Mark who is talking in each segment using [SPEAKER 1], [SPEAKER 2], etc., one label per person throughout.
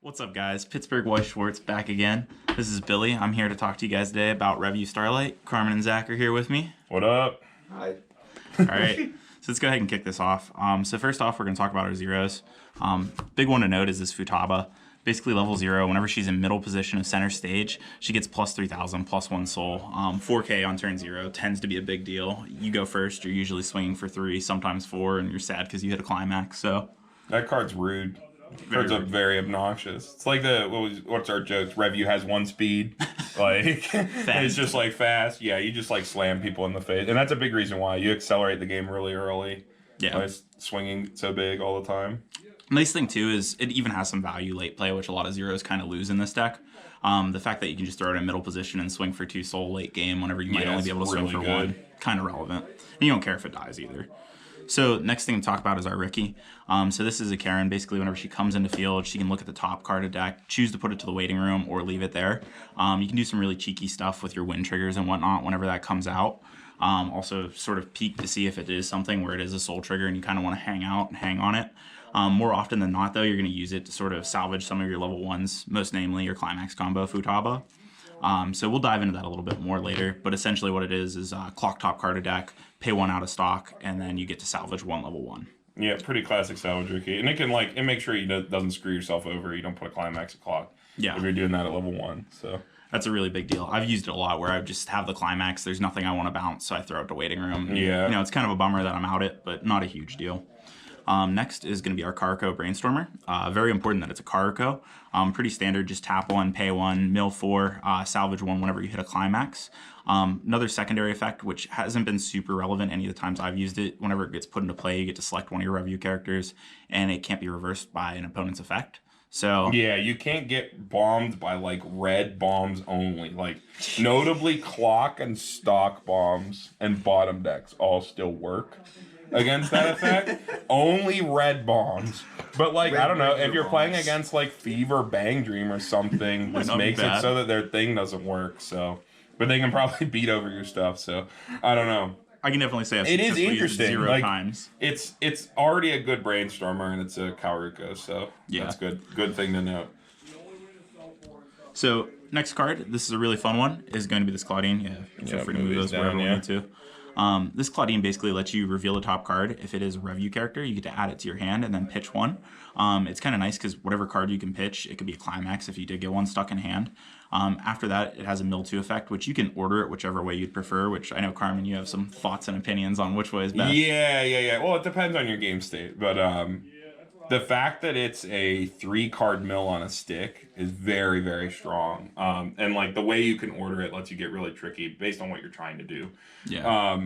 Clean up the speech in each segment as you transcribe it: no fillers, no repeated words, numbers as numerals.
[SPEAKER 1] What's up, guys? Pittsburgh White Schwartz back again. This is Billy. I'm here to talk to you guys today about Revue Starlight. Carmen and Zach are here with me.
[SPEAKER 2] What up?
[SPEAKER 3] Hi.
[SPEAKER 1] All right, so let's go ahead and kick this off. So first off, we're going to talk about our zeros. Big one to note is this Futaba. Basically level 0, whenever she's in middle position of center stage, she gets plus 3,000, plus 1 soul. 4k on turn 0 tends to be a big deal. You go first, you're usually swinging for 3, sometimes 4, and you're sad because you hit a climax, so...
[SPEAKER 2] That card's rude. Card's very obnoxious. It's like what's our jokes? Revue has 1 speed. Like, it's just like fast. Yeah, you just like slam people in the face. And that's a big reason why. You accelerate the game really early.
[SPEAKER 1] Yeah.
[SPEAKER 2] By swinging so big all the time.
[SPEAKER 1] Nice thing too is it even has some value late play, which a lot of zeros kind of lose in this deck. The fact that you can just throw it in middle position and swing for 2 soul late game whenever you might only be able to swing for 1, kind of relevant. And you don't care if it dies either. So next thing to talk about is our Ricky. So this is a Karen. Basically, whenever she comes into field, she can look at the top card of deck, choose to put it to the waiting room or leave it there. You can do some really cheeky stuff with your win triggers and whatnot whenever that comes out. Also sort of peek to see if it is something where it is a soul trigger and you kind of want to hang out and hang on it. More often than not, though, you're going to use it to sort of salvage some of your level 1s, most namely your Climax combo Futaba. So we'll dive into that a little bit more later, but essentially what it is clock top card of deck, pay 1 out of stock, and then you get to salvage 1 level 1.
[SPEAKER 2] Yeah, pretty classic salvage Ricky. And it can it makes sure you doesn't screw yourself over. You don't put a climax at clock.
[SPEAKER 1] Yeah.
[SPEAKER 2] If you're doing that at level 1, so...
[SPEAKER 1] That's a really big deal. I've used it a lot where I just have the climax, there's nothing I want to bounce, so I throw it to waiting room.
[SPEAKER 2] Yeah.
[SPEAKER 1] You know, it's kind of a bummer that I'm out it, but not a huge deal. Next is going to be our Karako Brainstormer. Very important that it's a Karako. Pretty standard, just tap 1, pay 1, mill 4, salvage 1 whenever you hit a climax. Another secondary effect, which hasn't been super relevant any of the times I've used it, whenever it gets put into play, you get to select one of your Revue characters, and it can't be reversed by an opponent's effect. So
[SPEAKER 2] yeah, you can't get bombed by like red bombs only. Like notably clock and stock bombs and bottom decks all still work against that effect. Only red bombs. But like I don't know, if you're playing against like Fever Bang Dream or something, this makes it so that their thing doesn't work. So but they can probably beat over your stuff, so I don't know.
[SPEAKER 1] I can definitely say I've
[SPEAKER 2] it is interesting.
[SPEAKER 1] 0 times.
[SPEAKER 2] It's already a good brainstormer and it's a Karuko, so
[SPEAKER 1] yeah,
[SPEAKER 2] that's good. Good thing to note.
[SPEAKER 1] So next card, this is a really fun one, is going to be this Claudine. Yeah, feel free to move those wherever you need to. This Claudine basically lets you reveal the top card. If it is a Revue character, you get to add it to your hand and then pitch 1. It's kind of nice because whatever card you can pitch, it could be a climax if you did get 1 stuck in hand. After that, it has a mill 2 effect, which you can order it whichever way you'd prefer, which I know, Carmen, you have some thoughts and opinions on which way is best.
[SPEAKER 2] Yeah. Well, it depends on your game state, but the fact that it's a 3-card mill on a stick is very, very strong. And like the way you can order it lets you get really tricky based on what you're trying to do.
[SPEAKER 1] Yeah.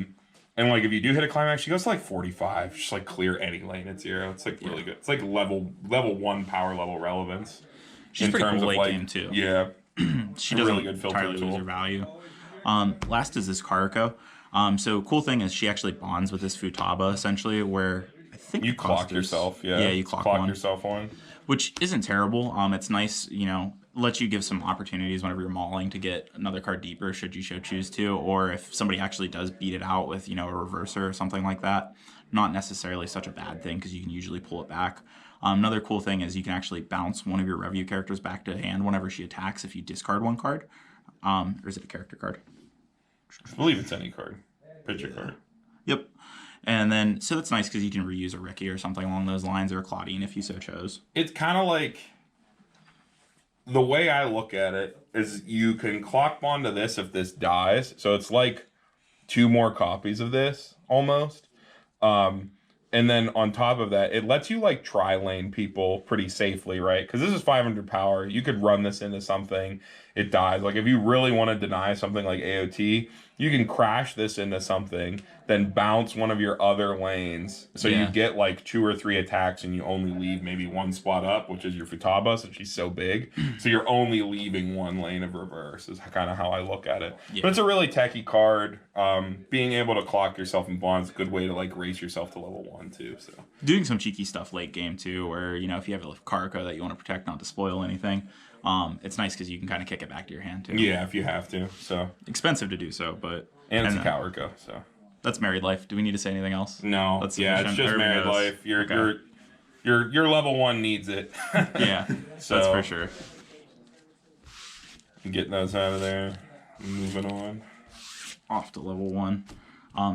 [SPEAKER 2] And like if you do hit a climax, she goes to like 45, just like clear any lane at 0. It's like really good. It's like level 1 power level relevance.
[SPEAKER 1] She's pretty cool late game too.
[SPEAKER 2] Yeah.
[SPEAKER 1] She doesn't really entirely lose her value. Last is this Karako. So cool thing is she actually bonds with this Futaba essentially, where I think
[SPEAKER 2] you clock yourself. Yeah,
[SPEAKER 1] you clock
[SPEAKER 2] yourself on,
[SPEAKER 1] which isn't terrible. It's nice, you know, lets you give some opportunities whenever you're mauling to get another card deeper should you so choose to, or if somebody actually does beat it out with, you know, a reverser or something like that. Not necessarily such a bad thing because you can usually pull it back. Another cool thing is you can actually bounce one of your Revue characters back to hand whenever she attacks if you discard 1 card. Or is it a character card?
[SPEAKER 2] I believe it's any card. Picture card.
[SPEAKER 1] Yep. And then, so that's nice because you can reuse a Ricky or something along those lines, or a Claudine if you so chose.
[SPEAKER 2] It's kind of like, the way I look at it is you can clock bond to this if this dies. So it's like 2 more copies of this, almost. And then on top of that, it lets you like tri-lane people pretty safely, right? Because this is 500 power. You could run this into something. It dies. Like if you really want to deny something like AOT, you can crash this into something, then bounce one of your other lanes. So you get like 2 or 3 attacks and you only leave maybe 1 spot up, which is your Futaba, since she's so big. So you're only leaving 1 lane of reverse is kind of how I look at it. Yeah. But it's a really techie card. Being able to clock yourself in bonds is a good way to like race yourself to level 1 too. So
[SPEAKER 1] doing some cheeky stuff late game too, where, you know, if you have a Karako that you want to protect, not to spoil anything, it's nice because you can kind of kick it back to your hand too.
[SPEAKER 2] Yeah, if you have to. So
[SPEAKER 1] expensive to do so, but
[SPEAKER 2] and it's a Karuko, so
[SPEAKER 1] that's married life. Do we need to say anything else?
[SPEAKER 2] No.
[SPEAKER 1] That's
[SPEAKER 2] it's just married life. You're your level 1 needs it.
[SPEAKER 1] Yeah,
[SPEAKER 2] So,
[SPEAKER 1] that's for sure.
[SPEAKER 2] Getting those out of there. Moving on.
[SPEAKER 1] Off to level 1.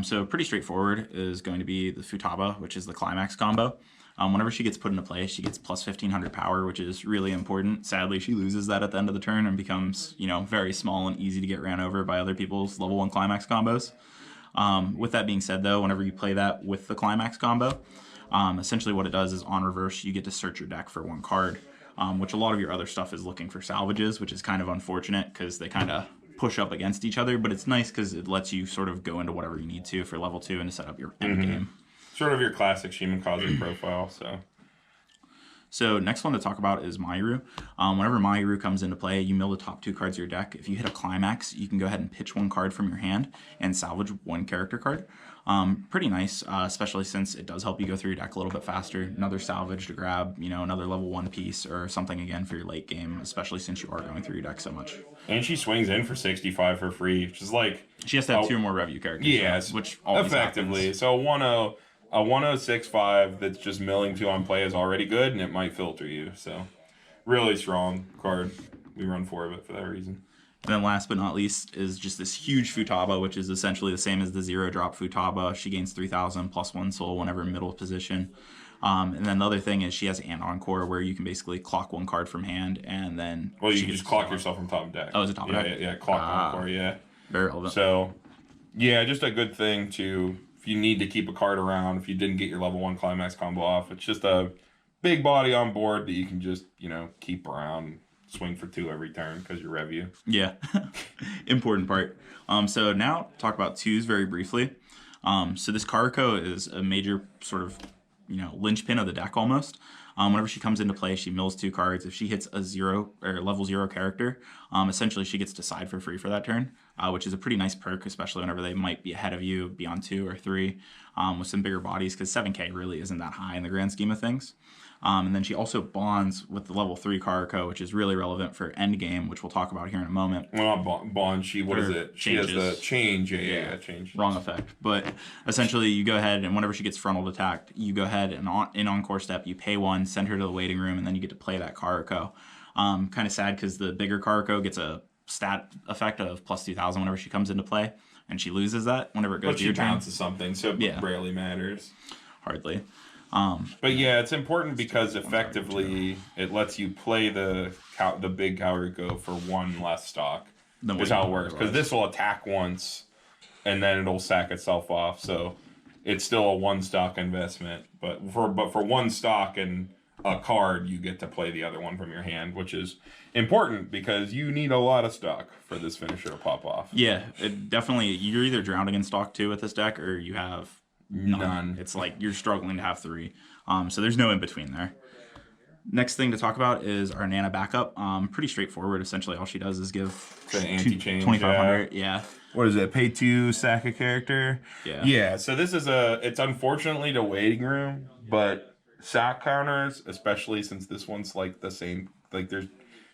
[SPEAKER 1] So pretty straightforward is going to be the Futaba, which is the Climax combo. Whenever she gets put into play, she gets plus 1500 power, which is really important. Sadly, she loses that at the end of the turn and becomes, very small and easy to get ran over by other people's level 1 Climax combos. With that being said, though, whenever you play that with the Climax combo, essentially what it does is on reverse, you get to search your deck for 1 card, which a lot of your other stuff is looking for salvages, which is kind of unfortunate because they kind of push up against each other, but it's nice because it lets you sort of go into whatever you need to for level 2 and to set up your end game.
[SPEAKER 2] Sort of your classic Shimakaze profile,
[SPEAKER 1] So next one to talk about is Mayuru. Whenever Mayuru comes into play, you mill the top 2 cards of your deck. If you hit a Climax, you can go ahead and pitch 1 card from your hand and salvage 1 character card. Pretty nice, especially since it does help you go through your deck a little bit faster. Another salvage to grab, another level 1 piece or something again for your late game, especially since you are going through your deck so much.
[SPEAKER 2] And she swings in for 65 for free, which is like...
[SPEAKER 1] She has to have 2 more Revue characters.
[SPEAKER 2] Yes,
[SPEAKER 1] which always
[SPEAKER 2] effectively.
[SPEAKER 1] Happens.
[SPEAKER 2] So a 106.5 that's just milling 2 on play is already good, and it might filter you. So really strong card. We run 4 of it for that reason.
[SPEAKER 1] And then last but not least is just this huge Futaba, which is essentially the same as the 0-drop Futaba. She gains 3,000 plus 1 soul whenever middle position. And then the other thing is she has an Encore where you can basically clock 1 card from hand and then...
[SPEAKER 2] Well, you can just clock yourself from top deck.
[SPEAKER 1] Oh, is it top deck?
[SPEAKER 2] Yeah, clock Encore, yeah.
[SPEAKER 1] Very relevant.
[SPEAKER 2] So, yeah, just a good thing to... If you need to keep a card around, if you didn't get your level 1 Climax combo off, it's just a big body on board that you can just, keep around, swing for 2 every turn because you're Revue.
[SPEAKER 1] Yeah, important part. So now talk about 2s very briefly. So this Karako is a major sort of, linchpin of the deck almost. Whenever she comes into play, she mills 2 cards. If she hits a 0 or level 0 character, essentially she gets to side for free for that turn, which is a pretty nice perk, especially whenever they might be ahead of you, be on 2 or 3 with some bigger bodies, because 7k really isn't that high in the grand scheme of things. And then she also bonds with the level 3 Karako, which is really relevant for endgame, which we'll talk about here in a moment.
[SPEAKER 2] Well, not bond. What is it? She has the change. Yeah, change.
[SPEAKER 1] Wrong effect. But essentially, you go ahead, and whenever she gets frontal attacked, you go ahead and in Encore step, you pay 1, send her to the waiting room, and then you get to play that Karako. Kind of sad because the bigger Karako gets a stat effect of plus 2,000 whenever she comes into play, and she loses that whenever it goes to your turn.
[SPEAKER 2] But she bounces something, so it rarely matters.
[SPEAKER 1] Hardly.
[SPEAKER 2] But yeah, it's important because effectively it lets you play the big Kaoruko for 1 less stock. Is how it works. Because this will attack once, and then it'll sack itself off. So it's still a 1 stock investment. But for 1 stock and a card, you get to play the other one from your hand, which is important because you need a lot of stock for this finisher to pop off.
[SPEAKER 1] Yeah, it definitely. You're either drowning in stock 2 with this deck, or you have none. It's like you're struggling to have 3. So there's no in between there. Next thing to talk about is our Nana backup. Pretty straightforward. Essentially, all she does is give
[SPEAKER 2] the anti-change
[SPEAKER 1] 2,500. Yeah.
[SPEAKER 2] What is it? Pay 2, sack a character.
[SPEAKER 1] Yeah.
[SPEAKER 2] Yeah. So this is it's unfortunately the waiting room, but sack counters, especially since this one's like the same. Like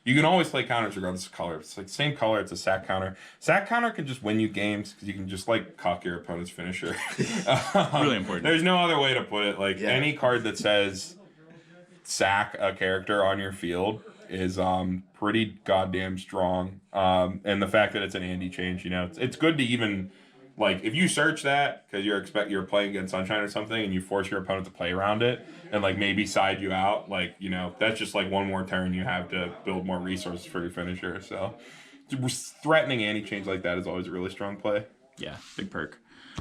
[SPEAKER 2] you can always play counters regardless of color. It's like same color. It's a sack counter. Sack counter can just win you games because you can just like cock your opponent's finisher.
[SPEAKER 1] Really important.
[SPEAKER 2] There's no other way to put it. Like any card that says sack a character on your field is pretty goddamn strong. And the fact that it's an anti-change, it's good to even like if you search that because you're playing against Sunshine or something and you force your opponent to play around it and like maybe side you out, like that's just like 1 more turn you have to build more resources for your finisher. So threatening anti-change like that is always a really strong play.
[SPEAKER 1] Yeah, big perk.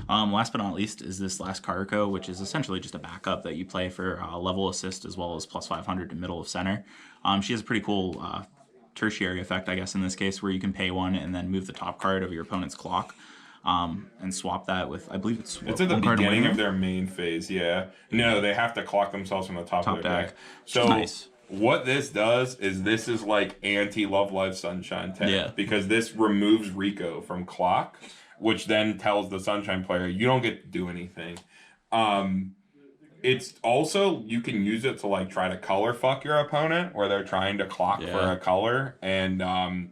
[SPEAKER 1] Last but not least is this last Karako, which is essentially just a backup that you play for level assist as well as plus 500 to middle of center. She has a pretty cool tertiary effect, I guess, in this case, where you can pay 1 and then move the top card of your opponent's clock. And swap that with, I believe it's
[SPEAKER 2] at the beginning of their main phase, yeah. No, they have to clock themselves from the top of their deck. So
[SPEAKER 1] nice.
[SPEAKER 2] What this does is this is like anti-Love Live Sunshine tech because this removes Rico from clock, which then tells the Sunshine player, you don't get to do anything. It's also, you can use it to like try to color fuck your opponent where they're trying to clock for a color and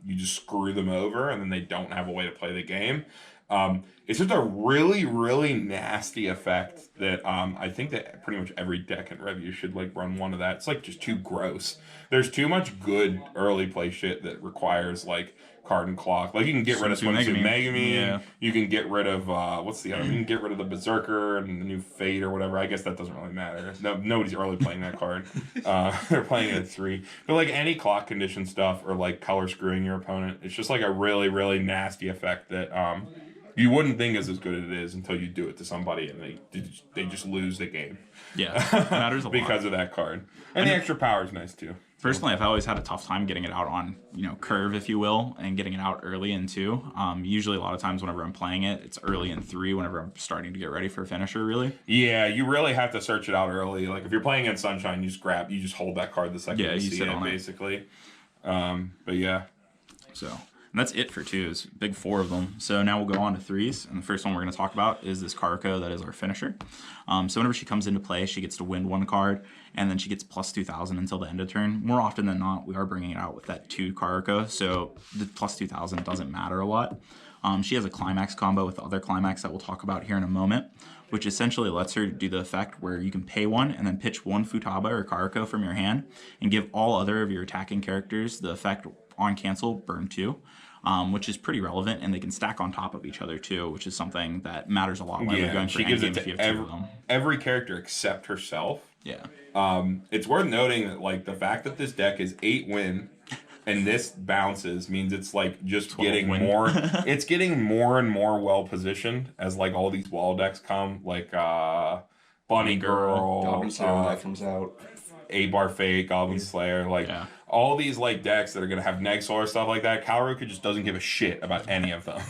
[SPEAKER 2] you just screw them over and then they don't have a way to play the game. It's just a really, really nasty effect that I think that pretty much every deck in Revue should like run one of that. It's like just too gross. There's too much good early play shit that requires like card and clock. Like you can get rid of Swim Megamine. Yeah. You can get rid of what's the other? You can get rid of the Berserker and the new Fate or whatever. I guess that doesn't really matter. No, nobody's early playing that card. They're playing it at 3. But like any clock condition stuff or like color screwing your opponent, it's just like a really, really nasty effect that you wouldn't think is as good as it is until you do it to somebody and they just lose the game.
[SPEAKER 1] Yeah, it matters a lot
[SPEAKER 2] because of that card. And the extra power is nice too.
[SPEAKER 1] Personally, I've always had a tough time getting it out on, curve, if you will, and getting it out early in 2. Usually a lot of times whenever I'm playing it, it's early in 3 whenever I'm starting to get ready for a finisher, really.
[SPEAKER 2] Yeah, you really have to search it out early. Like if you're playing in Sunshine, you just hold that card the second you see it, basically. But yeah.
[SPEAKER 1] So... and that's it for 2s, big 4 of them. So now we'll go on to 3s, and the first one we're going to talk about is this Karako that is our finisher. So whenever she comes into play, she gets to win 1 card, and then she gets plus 2,000 until the end of turn. More often than not, we are bringing it out with that 2 Karako, so the plus 2,000 doesn't matter a lot. She has a Climax combo with the other Climax that we'll talk about here in a moment, which essentially lets her do the effect where you can pay 1 and then pitch 1 Futaba or Karako from your hand and give all other of your attacking characters the effect on cancel, burn 2. Which is pretty relevant, and they can stack on top of each other too, which is something that matters a lot.
[SPEAKER 2] Yeah, going for she gives it to every character except herself.
[SPEAKER 1] Yeah.
[SPEAKER 2] It's worth noting that like the fact that this deck is 8 win, and this bounces means it's like just getting more. It's getting more and more well positioned as like all these wall decks come, like Bunny Girl,
[SPEAKER 3] Goblin Slayer comes out.
[SPEAKER 2] 8-bar Fate, Goblin Slayer, like all these like decks that are gonna have Nexor stuff like that. Calruka just doesn't give a shit about any of them,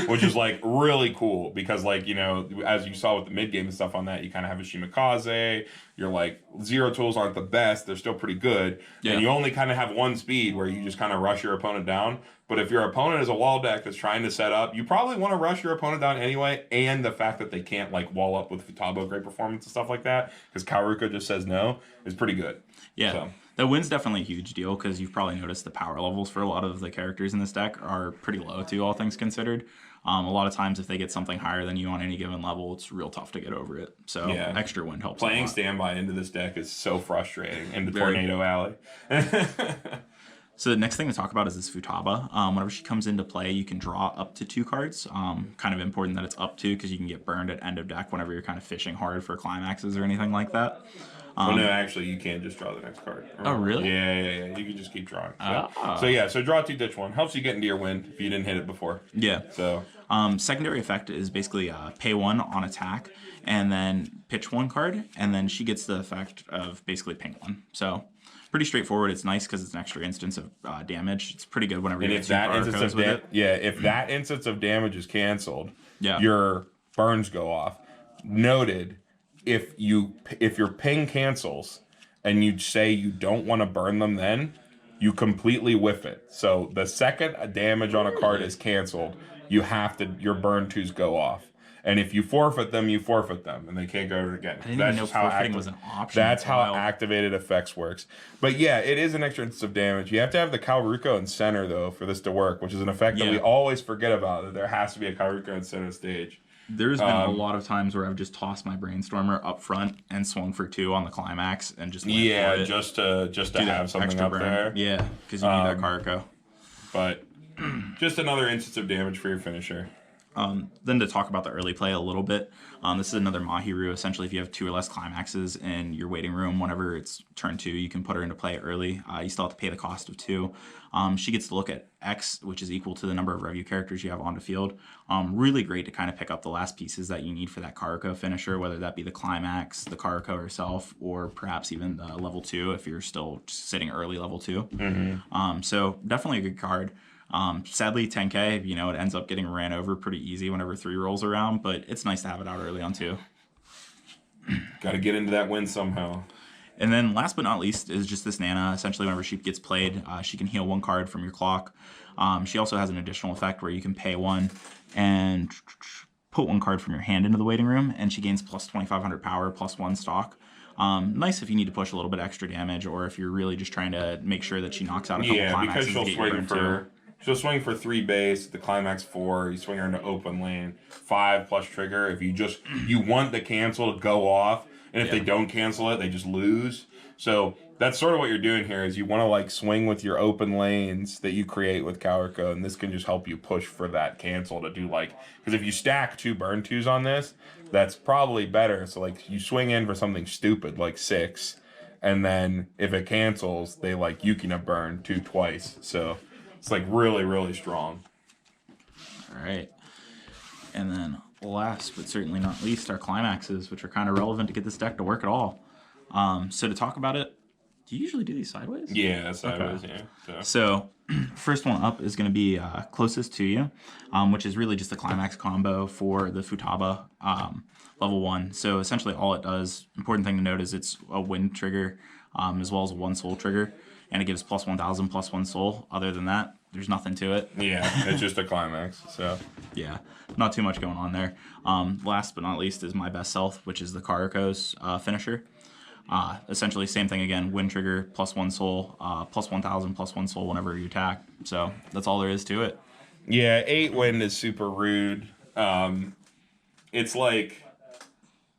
[SPEAKER 2] which is like really cool because like as you saw with the mid game and stuff on that, you kind of have a Shimikaze. You're like 0 tools aren't the best; they're still pretty good, and you only kind of have 1 speed where you just kind of rush your opponent down. But if your opponent is a wall deck that's trying to set up, you probably want to rush your opponent down anyway. And the fact that they can't like wall up with Futaba, great performance and stuff like that, because Karuka just says no, is pretty good.
[SPEAKER 1] Yeah, so. The win's definitely a huge deal because you've probably noticed the power levels for a lot of the characters in this deck are pretty low too, all things considered. A lot of times if they get something higher than you on any given level, it's real tough to get over it. So extra win helps.
[SPEAKER 2] Playing standby into this deck is so frustrating. Into Tornado Alley.
[SPEAKER 1] So the next thing to talk about is this Futaba. Whenever she comes into play, you can draw up to 2 cards. Kind of important that it's up to because you can get burned at end of deck whenever you're kind of fishing hard for climaxes or anything like that.
[SPEAKER 2] Well, no, actually, you can't just draw the next card.
[SPEAKER 1] Oh, really?
[SPEAKER 2] Yeah. You can just keep drawing. So draw 2, ditch 1. Helps you get into your win if you didn't hit it before.
[SPEAKER 1] Yeah.
[SPEAKER 2] So
[SPEAKER 1] secondary effect is basically pay 1 on attack and then pitch 1 card, and then she gets the effect of basically ping 1. So pretty straightforward. It's nice because it's an extra instance of damage. It's pretty good whenever you get 2 Karokos with it.
[SPEAKER 2] Yeah, if that instance of damage is canceled, your burns go off. Noted. If your ping cancels and you say you don't want to burn them, then you completely whiff it. So the second a damage on a card is canceled, your burn 2s go off. And if you forfeit them, and they can't go again.
[SPEAKER 1] I didn't even know forfeiting was an option.
[SPEAKER 2] That's how activated effects works. But yeah, it is an extra instance of damage. You have to have the Kalruko in center though for this to work, which is an effect that we always forget about. That there has to be a Kalruko in center stage.
[SPEAKER 1] There's been a lot of times where I've just tossed my Brainstormer up front and swung for 2 on the Climax and just went for it.
[SPEAKER 2] just to have something up there.
[SPEAKER 1] Yeah, because you need that Karako.
[SPEAKER 2] But just another instance of damage for your finisher.
[SPEAKER 1] Then to talk about the early play a little bit, this is another Mahiru. Essentially, if you have 2 or less Climaxes in your waiting room, whenever it's turn 2, you can put her into play early. You still have to pay the cost of 2. She gets to look at X, which is equal to the number of Revue characters you have on the field. Really great to kind of pick up the last pieces that you need for that Karako finisher, whether that be the Climax, the Karako herself, or perhaps even the level 2 if you're still sitting early level 2.
[SPEAKER 2] Mm-hmm.
[SPEAKER 1] So definitely a good card. Sadly, 10K, it ends up getting ran over pretty easy whenever 3 rolls around, but it's nice to have it out early on 2.
[SPEAKER 2] Got to get into that win somehow.
[SPEAKER 1] And then last but not least is just this Nana. Essentially, whenever she gets played, she can heal 1 card from your clock. She also has an additional effect where you can pay 1 and put 1 card from your hand into the waiting room, and she gains plus 2,500 power, plus 1 stock. Nice if you need to push a little bit extra damage, or if you're really just trying to make sure that she knocks out a couple climaxes.
[SPEAKER 2] Because she'll swing for So swing for 3 base, the climax 4, you swing her into open lane, 5 plus trigger. If you want the cancel to go off, and if they don't cancel it, they just lose. So that's sort of what you're doing here is you want to like swing with your open lanes that you create with Kawarko, and this can just help you push for that cancel to do like, because if you stack 2 burn 2s on this, that's probably better. So like you swing in for something stupid like 6, and then if it cancels, they like Yukina burn 2 twice. So it's like really, really strong.
[SPEAKER 1] All right. And then last but certainly not least, our climaxes, which are kind of relevant to get this deck to work at all. So to talk about it, do you usually do these sideways?
[SPEAKER 2] Yeah, sideways, yeah.
[SPEAKER 1] So first one up is going to be Closest to You, which is really just a climax combo for the Futaba level 1. So essentially all it does, important thing to note, is it's a wind trigger as well as a 1 soul trigger, and it gives plus 1,000 plus 1 soul. Other than that, there's nothing to it.
[SPEAKER 2] Yeah, it's just a climax. So
[SPEAKER 1] yeah, not too much going on there. Last but not least is My Best Self, which is the Karuko's finisher. Essentially same thing again, wind trigger, plus 1 soul, plus 1,000 plus 1 soul whenever you attack. So that's all there is to it.
[SPEAKER 2] Yeah, 8 wind is super rude. It's like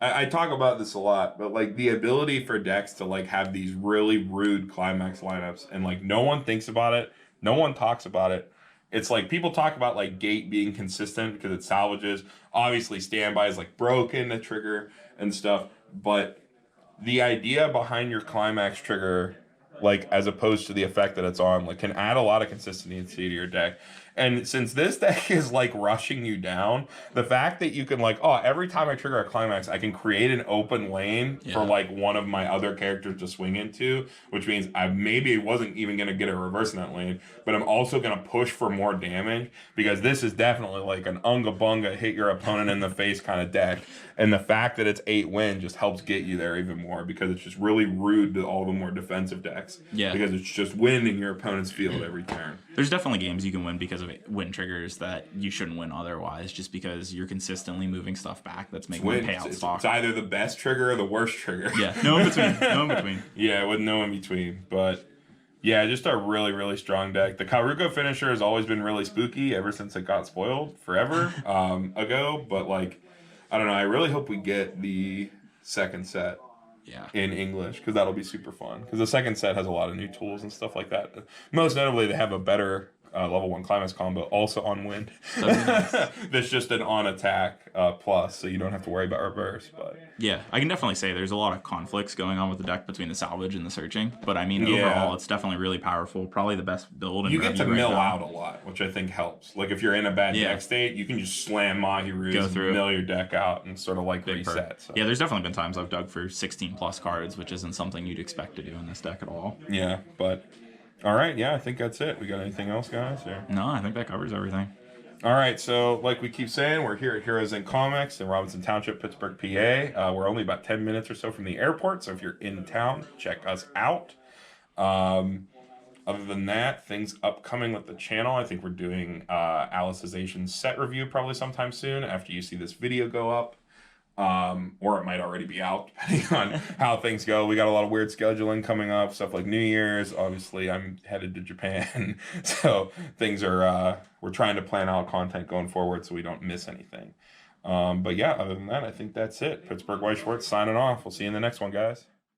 [SPEAKER 2] I talk about this a lot, but like the ability for decks to like have these really rude climax lineups, and like no one thinks about it, no one talks about it. It's like people talk about like gate being consistent because it salvages. Obviously, standby is like broken, the trigger and stuff, but the idea behind your climax trigger, like as opposed to the effect that it's on, like can add a lot of consistency to your deck. And since this deck is like rushing you down, the fact that you can like, oh, every time I trigger a climax, I can create an open lane for like one of my other characters to swing into, which means I maybe wasn't even going to get a reverse in that lane, but I'm also going to push for more damage, because this is definitely like an unga bunga hit your opponent in the face kind of deck. And the fact that it's 8 wind just helps get you there even more, because it's just really rude to all the more defensive decks.
[SPEAKER 1] Yeah.
[SPEAKER 2] Because it's just wind in your opponent's field every turn.
[SPEAKER 1] There's definitely games you can win because of wind triggers that you shouldn't win otherwise, just because you're consistently moving stuff back that's making the payout stock.
[SPEAKER 2] It's either the best trigger or the worst trigger.
[SPEAKER 1] Yeah, no in between. No in between.
[SPEAKER 2] Yeah, with no in between. But yeah, just a really, really strong deck. The Karuko finisher has always been really spooky ever since it got spoiled forever ago. But like, I don't know. I really hope we get the second set in English, because that'll be super fun. Because the second set has a lot of new tools and stuff like that. Most notably, they have a better level 1 climax combo also on wind. Nice. That's just an on attack plus, so you don't have to worry about reverse. But
[SPEAKER 1] yeah, I can definitely say there's a lot of conflicts going on with the deck between the salvage and the searching. But I mean, overall, it's definitely really powerful. Probably the best build in
[SPEAKER 2] you get to mill
[SPEAKER 1] now.
[SPEAKER 2] out a lot, which I think helps. Like if you're in a bad deck state, you can just slam Mahirus, go through, mill your deck out, and sort of like reset. So.
[SPEAKER 1] Yeah, there's definitely been times I've dug for 16 plus cards, which isn't something you'd expect to do in this deck at all.
[SPEAKER 2] Yeah, but all right, yeah, I think that's it. We got anything else, guys? Or?
[SPEAKER 1] No, I think that covers everything.
[SPEAKER 2] All right, so like we keep saying, we're here at Heroes and Comics in Robinson Township, Pittsburgh, PA. We're only about 10 minutes or so from the airport, so if you're in town, check us out. Other than that, things upcoming with the channel. I think we're doing Alice's Asian set review probably sometime soon after you see this video go up. Or it might already be out, depending on how things go. We got a lot of weird scheduling coming up, stuff like New Year's. Obviously, I'm headed to Japan, so things are, we're trying to plan out content going forward so we don't miss anything. But yeah, other than that, I think that's it. Pittsburgh White Schwartz signing off. We'll see you in the next one, guys.